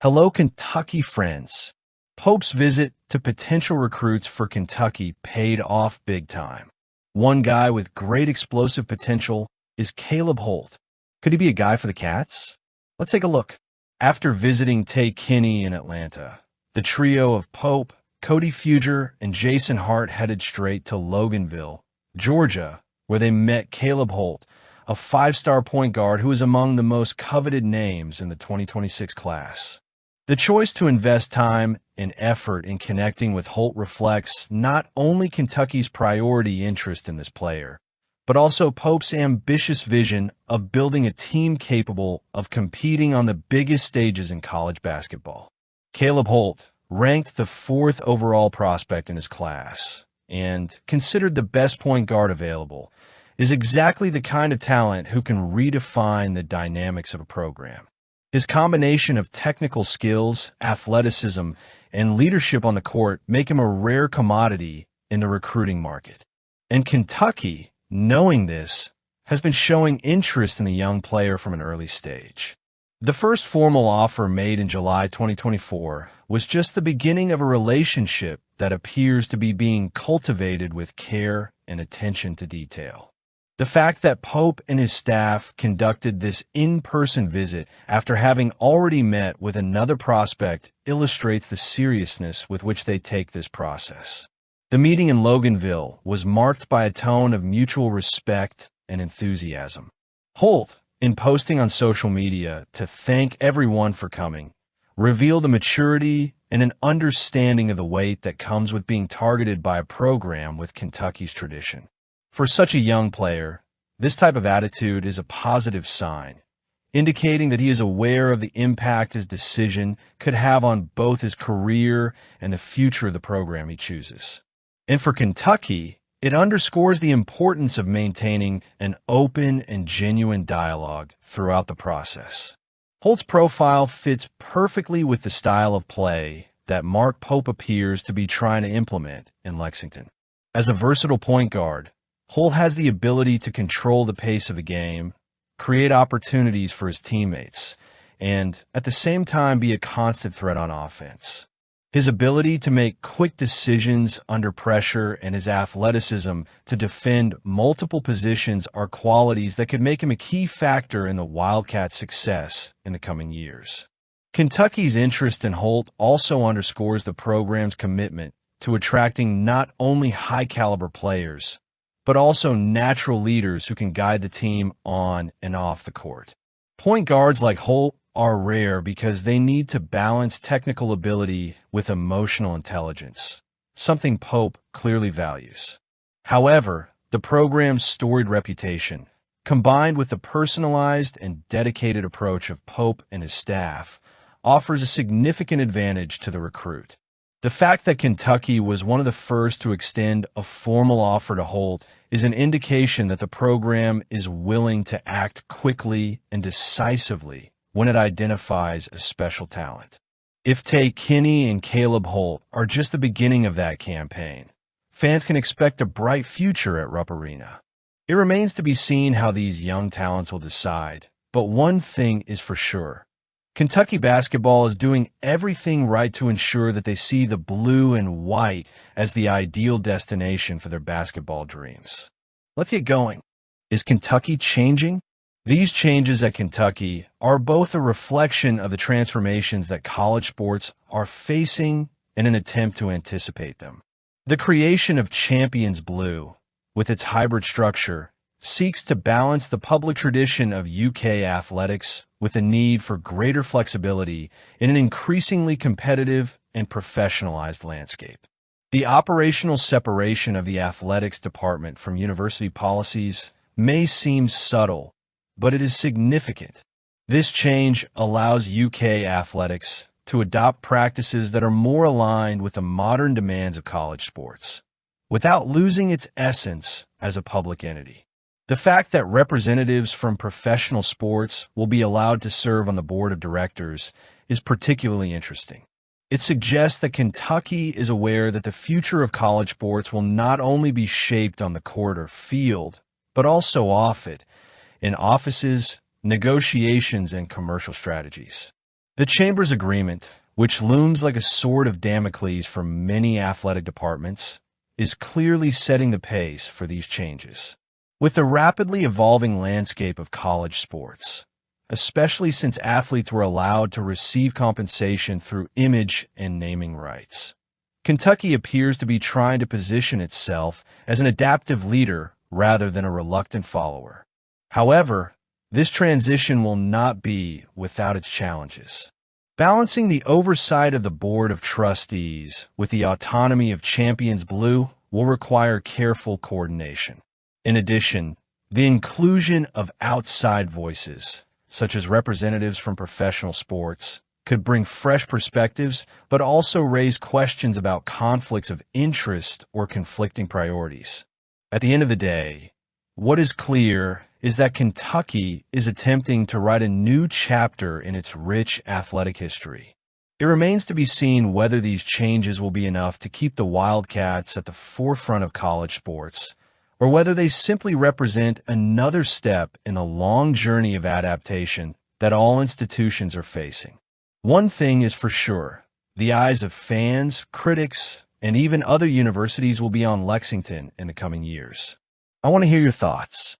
Hello, Kentucky friends. Pope's visit to potential recruits for Kentucky paid off big time. One guy with great explosive potential is Caleb Holt. Could he be a guy for the Cats? Let's take a look. After visiting Tay Kinney in Atlanta, the trio of Pope, Cody Fuger, and Jason Hart headed straight to Loganville, Georgia, where they met Caleb Holt, a five-star point guard who is among the most coveted names in the 2026 class. The choice to invest time and effort in connecting with Holt reflects not only Kentucky's priority interest in this player, but also Pope's ambitious vision of building a team capable of competing on the biggest stages in college basketball. Caleb Holt, ranked the fourth overall prospect in his class and considered the best point guard available, is exactly the kind of talent who can redefine the dynamics of a program. His combination of technical skills, athleticism, and leadership on the court make him a rare commodity in the recruiting market. And Kentucky, knowing this, has been showing interest in the young player from an early stage. The first formal offer made in July 2024 was just the beginning of a relationship that appears to be being cultivated with care and attention to detail. The fact that Pope and his staff conducted this in-person visit after having already met with another prospect illustrates the seriousness with which they take this process. The meeting in Loganville was marked by a tone of mutual respect and enthusiasm. Holt, in posting on social media to thank everyone for coming, revealed a maturity and an understanding of the weight that comes with being targeted by a program with Kentucky's tradition. For such a young player, this type of attitude is a positive sign, indicating that he is aware of the impact his decision could have on both his career and the future of the program he chooses. And for Kentucky, it underscores the importance of maintaining an open and genuine dialogue throughout the process. Holt's profile fits perfectly with the style of play that Mark Pope appears to be trying to implement in Lexington. As a versatile point guard, Holt has the ability to control the pace of the game, create opportunities for his teammates, and at the same time be a constant threat on offense. His ability to make quick decisions under pressure and his athleticism to defend multiple positions are qualities that could make him a key factor in the Wildcats' success in the coming years. Kentucky's interest in Holt also underscores the program's commitment to attracting not only high-caliber players, but also natural leaders who can guide the team on and off the court. Point guards like Holt are rare because they need to balance technical ability with emotional intelligence, something Pope clearly values. However, the program's storied reputation, combined with the personalized and dedicated approach of Pope and his staff, offers a significant advantage to the recruit. The fact that Kentucky was one of the first to extend a formal offer to Holt is an indication that the program is willing to act quickly and decisively when it identifies a special talent. If Tay Kinney and Caleb Holt are just the beginning of that campaign, fans can expect a bright future at Rupp Arena. It remains to be seen how these young talents will decide, but one thing is for sure. Kentucky basketball is doing everything right to ensure that they see the blue and white as the ideal destination for their basketball dreams. Let's get going. Is Kentucky changing? These changes at Kentucky are both a reflection of the transformations that college sports are facing and an attempt to anticipate them. The creation of Champions Blue, with its hybrid structure, seeks to balance the public tradition of UK athletics with a need for greater flexibility in an increasingly competitive and professionalized landscape. The operational separation of the athletics department from university policies may seem subtle, but it is significant. This change allows UK athletics to adopt practices that are more aligned with the modern demands of college sports, without losing its essence as a public entity. The fact that representatives from professional sports will be allowed to serve on the board of directors is particularly interesting. It suggests that Kentucky is aware that the future of college sports will not only be shaped on the court or field, but also off it, in offices, negotiations, and commercial strategies. The Chamber's agreement, which looms like a sword of Damocles for many athletic departments, is clearly setting the pace for these changes. With the rapidly evolving landscape of college sports, especially since athletes were allowed to receive compensation through image and naming rights, Kentucky appears to be trying to position itself as an adaptive leader rather than a reluctant follower. However, this transition will not be without its challenges. Balancing the oversight of the Board of Trustees with the autonomy of Champions Blue will require careful coordination. In addition, the inclusion of outside voices, such as representatives from professional sports, could bring fresh perspectives, but also raise questions about conflicts of interest or conflicting priorities. At the end of the day, what is clear is that Kentucky is attempting to write a new chapter in its rich athletic history. It remains to be seen whether these changes will be enough to keep the Wildcats at the forefront of college sports, or whether they simply represent another step in the long journey of adaptation that all institutions are facing. One thing is for sure, the eyes of fans, critics, and even other universities will be on Lexington in the coming years. I want to hear your thoughts.